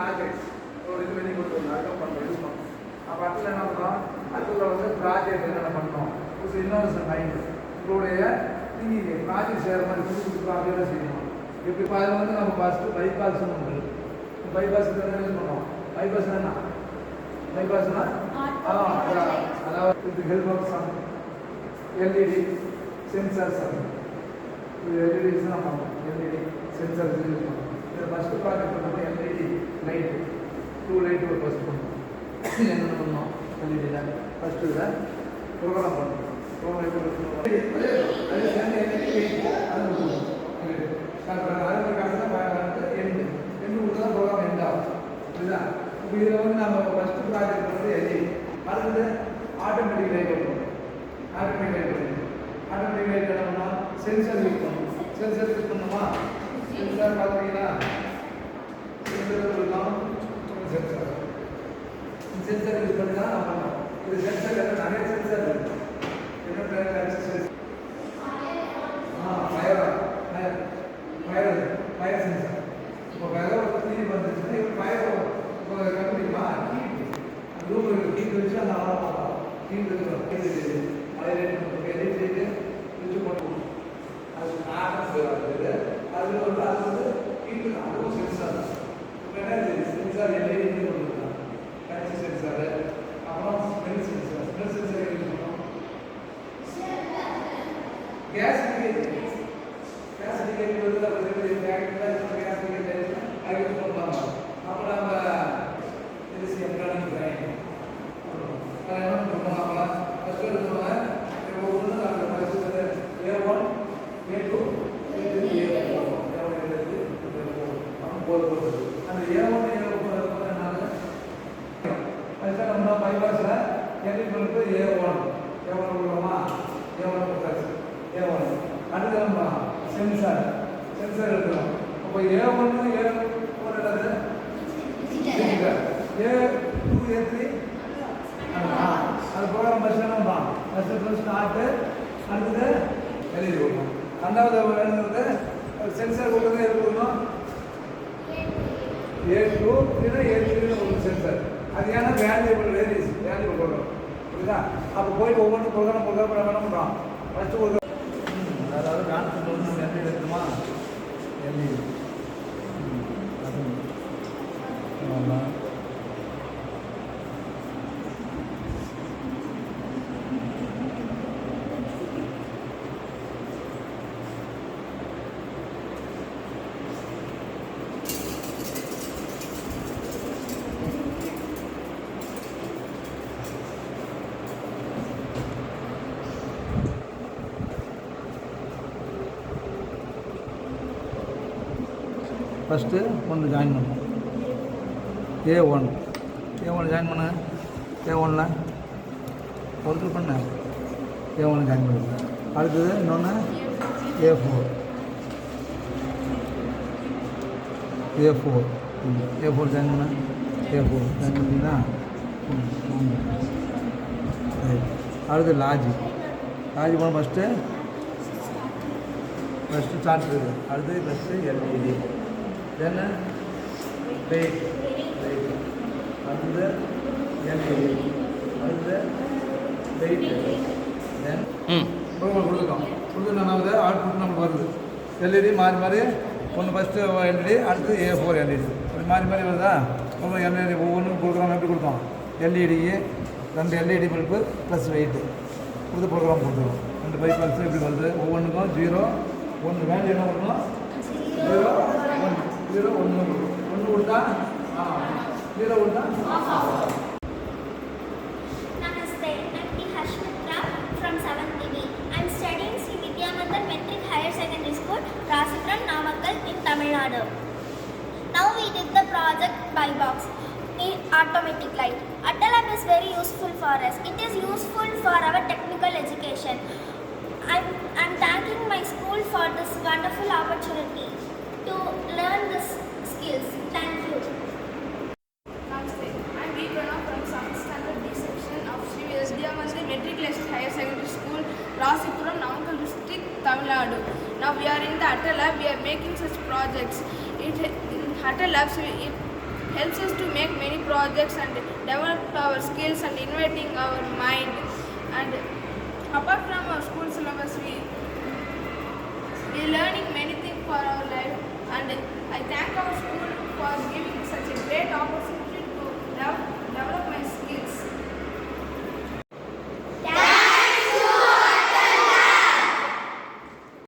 Projects ஒரு இது வெளியே கொண்டு வந்து அதுவும் பண்ணுறோம் யூஸ் பண்ணுறோம். அப்போ அதில் என்ன பண்ணுறோம், அதில் வந்து ப்ராஜெக்ட் என்னென்ன பண்ணோம், ஒரு இன்னோவேஷன் மைண்ட் உங்களுடைய நீங்கள் ப்ராஜெக்ட் செய்கிற மாதிரி புது புது ப்ராஜெக்டாக செய்யணும். இப்படி அதில் வந்து நம்ம ஃபஸ்ட்டு பைபாஸ்ன்னு ஒன்று பைபாஸ் யூஸ் பண்ணுவோம். பைபாஸ் என்ன பைபாஸ்னா அதாவது with help of some LED sensors இது எல்இடிஸ் தான் பண்ணுவோம். எல்இடி சென்சார்ஸ் யூஸ் பண்ணுவோம். இதில் ஃபஸ்ட்டு ப்ராஜெக்ட் பண்ணோம் எல்இடி லைட்டு 2 லைட் ஒரு ஃபஸ்ட் பண்ணுவோம். என்ன பண்ணோம் எல்இடியில் ஃபஸ்ட்டு இதில் ப்ரோக்ராம் பண்ணுவோம். ப்ரோக்ராம் எப்படி பண்ணுவோம் அது சேர்ந்து எல்இடி அது பண்ணுவோம். அதே மாதிரி காலத்தில் எண்டு கொடுத்து தான் ப்ரோக்ராம் எண்ட் ஆகும். இதுதான் இப்போ இதில் வந்து நம்ம ஃபஸ்ட்டு ப்ராஜெக்ட் வந்து எல்இடி அடுத்தது ஆட்டோமேட்டிக் லைட் பண்ணுவோம். ஆட்டோமேட்டிக் லைட் பண்ணுவோம். ஆட்டோமேட்டிக் லைட் என்ன பண்ணோம், சென்சார் யூஸ் பண்ணுவோம். சென்சார் யூஸ் பண்ணுமா, சென்சார் பார்த்தீங்கன்னா சென்சார் பண்ணலாம். சென்சார் யூஸ் பண்ணி தான் நம்ம பண்ணோம். இது சென்சார் நிறைய சென்சார் இருக்குது. என்ன ஃபயர் சென்சார். இப்போ வேலை ஒரு தீ வந்துச்சுன்னா இப்போ ஃபயர் இப்போ கண்டுபிடிக்குமா ரூம் இருக்குது ஹீட் வச்சு அந்த அலாரம் பார்க்கலாம். ஹீட் இருக்கிறோம் எடிட் செய்து சுவிட்ச் போட்டு அது அதில் வந்து அது வந்து ஹீட்டு தான். அதுவும் சென்சார் தான். இப்போ என்ன சென்சார் எல்இடி கொடுத்துருக்காங்க. கட்சி சென்சாரு அப்புறம் smell sensor. Smell sensor use பண்ணோம். கேஸ் லீக்கேஜ் வந்து கேஸ் லீக்கேஜ் அது யூஸ் பண்ணுவாங்க. அப்போ நம்ம எலக்ட்ரானிக் பிரைன் அதை என்ன பண்ணுவாங்க, ஃபஸ்ட்டு எடுத்துவாங்க ஒவ்வொன்று அந்த first A1 A2 A3 A4 போகுது. அந்த A1 A4 என்னது ஃபஸ்ட்டு நம்ம பைபாஸில் எடிட் பண்ணிட்டு A1 கொடுக்குறோமா, A1 கொடுத்தாச்சு. A1 அடுத்து நம்ம சென்சார் எடுக்கிறோம். அப்போ A1 A4 என்னது A2 A3 அது ப்ரோக்ராம் ஃபஸ்ட்டு ஸ்டார்ட்டு அடுத்தது எழுதி கொடுக்கணும். ரெண்டாவது எழுதுறது சென்சார் கொடுக்குறது எது கொடுக்கணும், A2 இல்லைன்னா A3 ஒரு சென்சார். அது ஏன்னா வேல்யூபிள் ப்ரோக்ராம் புரியுதா. அப்போ போயிட்டு ஒவ்வொன்றும் ப்ரோக்ராம் என்ன பண்ணுறோம் ஃபஸ்ட்டு ஒரு அதாவது டான்ஸ் பண்ணணும் எல்இடி எடுக்கணுமா எல்இடி அது ஃபஸ்ட்டு ஒன்று ஜாயின் பண்ணுவோம். A1 ஜாயின் பண்ண A1ல் ஒருத்தர் பண்ண A1 ஜாயின் பண்ணுவோம். அடுத்தது இன்னொன்று A4 ஜாயின் பண்ண A4 ஜாயின் பண்ணிங்கன்னா அடுத்து லாஜிக் பண்ண ஃபஸ்ட்டு ஸ்டார்ட் இருக்குது. அடுத்தது ஃபஸ்ட்டு எல்இடி தென் லைட் அடுத்தது எல்இடி அடுத்தது லைட் தென் ப்ரோக்ராம் கொடுத்துட்டோம். நானாவது அவுட்புட் நமக்கு வருது. எல்இடி மாறி ஒன்று ஃபஸ்ட்டு எல்இடி அடுத்து A4 எல்இடி அப்படி மாறி வருதா. அப்புறம் எல்இடி ஒவ்வொன்றும் ப்ரோக்ராம் எப்படி கொடுத்தோம், எல்இடிக்கு 2 எல்இடி பல்பு ப்ளஸ் வெயிட்டு கொடுத்து ப்ரோக்ராம் கொடுத்துருவோம். 2 பைபாஸ் இப்படி வருது. ஒவ்வொன்றுக்கும் 0 1 வேல்யூ என்ன பண்ணணும் 0 1 கொடுத்தா 0 கொடுத்தா. Namaste, I'm T. Hashmitra from 7th TV. I'm studying Sri Vidyamandir Metric Higher Secondary School, Rasipuram, Namakkal in Tamil Nadu. Now we did the project by box in automatic light. Attalab is very useful for us. It is useful for our technical education. I'm thanking my school for this wonderful opportunity to learn this skills. Thank you. Namaste. I'm V. Pranav from 7th Standard D section of Sri Vidyamandir Metric Higher Secondary School, Rasipuram, Namakkal District, Tamil Nadu. Now we are in the Attalab. We are making such projects. In Attalab, helps us to make many projects and develop our skills and innovating our mind. And apart from our school syllabus, we learning many things for our life. And I thank our school